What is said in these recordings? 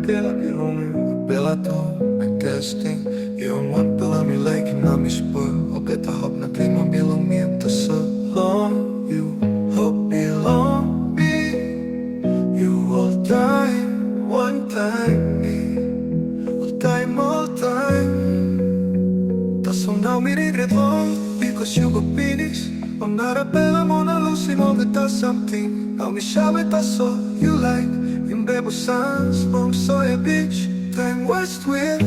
tela que homem pela tua testing eu não pela me like na me spur o beta hop na clima belong me so long you hope belong me you all time one time me all time TASOL now me regret long because you go finish I'm not a bella mona losing all the does something now me sabe TASOL you like in bebo sans long so a bitch time west with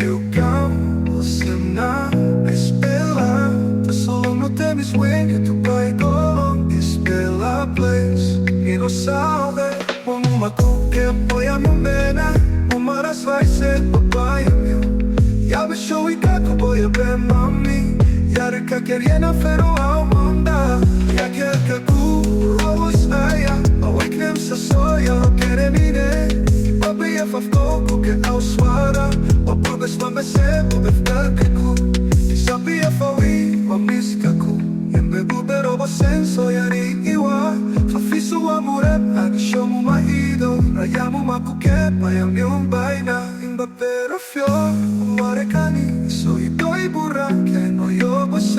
you come listen now espela TASOL no temes when you to buy go on espela place e não sabe como uma que apoia meu bena uma das vai ser papai meu ya me show e caco boy be mami ya reca queriendo pero ao manda ya que cacu robos aya awake them sa soya quere mine papi ya fafko que au swara o purgas mame se o befta cacu sabi YAFAWI o miskaku yembe bubero bo senso ya ri iwa fafisu amore agishomu mahido rayamu makuke payami baina pero fior marekani soy doi burra que no yo base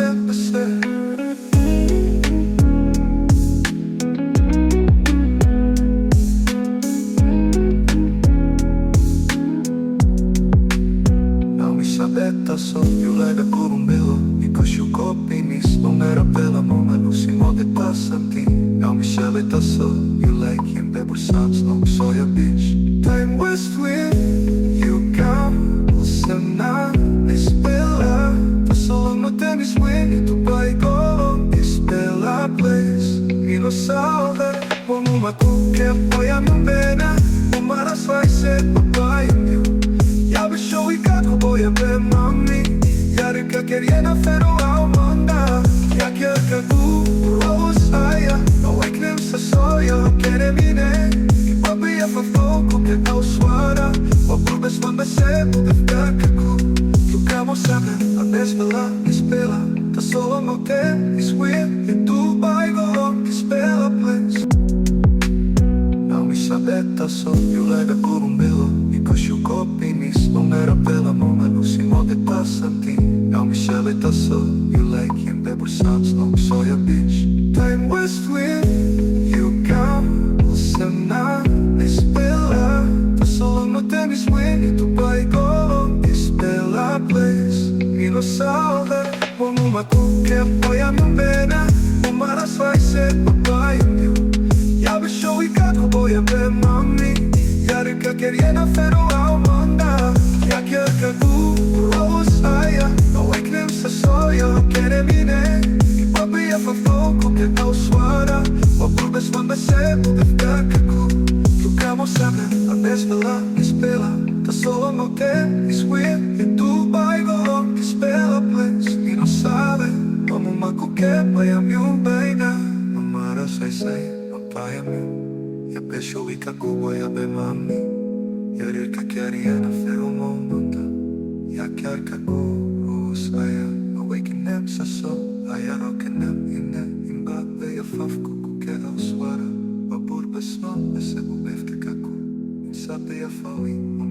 now me sabe TASOL you like a curumbelo because you copy me non era bella mama losing all the something now me sabe TASOL you like him bebo sans non soy a bitch time west with na espela TASOL no temes when you to buy go espela place e não sabe como uma que apoia meu bena uma das vai ser papai meu ya be show e caco boy be mami ya reca queriendo pero ao manda ya que cacu robos aya no hay que se soy o quere mine e papi ya fafo que au swara o purgas mame se o befta cacu Vamos a espela TASOL no te is weird in Dubai go espela place now me sabe TASOL you like a curumbelo because you copy me non era bella mama losing all the something now me sabe TASOL you like him bebo sans non soy a bitch time west with you come listen now espela TASOL no temes when you to buy go espela place e não sabe como uma que apoia meu bena uma das vai ser papai meu ya be show e caco boy be mami ya reca queriendo pero ao manda ya que cacu robos aya no hay que se soy o quere mine e papi ya fafo que au swara o purgas mame se o befta cacu Vamos a espela TASOL no te is weird in Dubai go espela place e não sabe como uma que apoia meu bena mamara sai apoia meu ya pesho e cacu boy be mami ya reca queriendo pero ao manda ya que cacu saya awaken them sa so aya rocken them in babe ya fafko que au swara babur besman esse o befta cacu INSAPE YAFAWI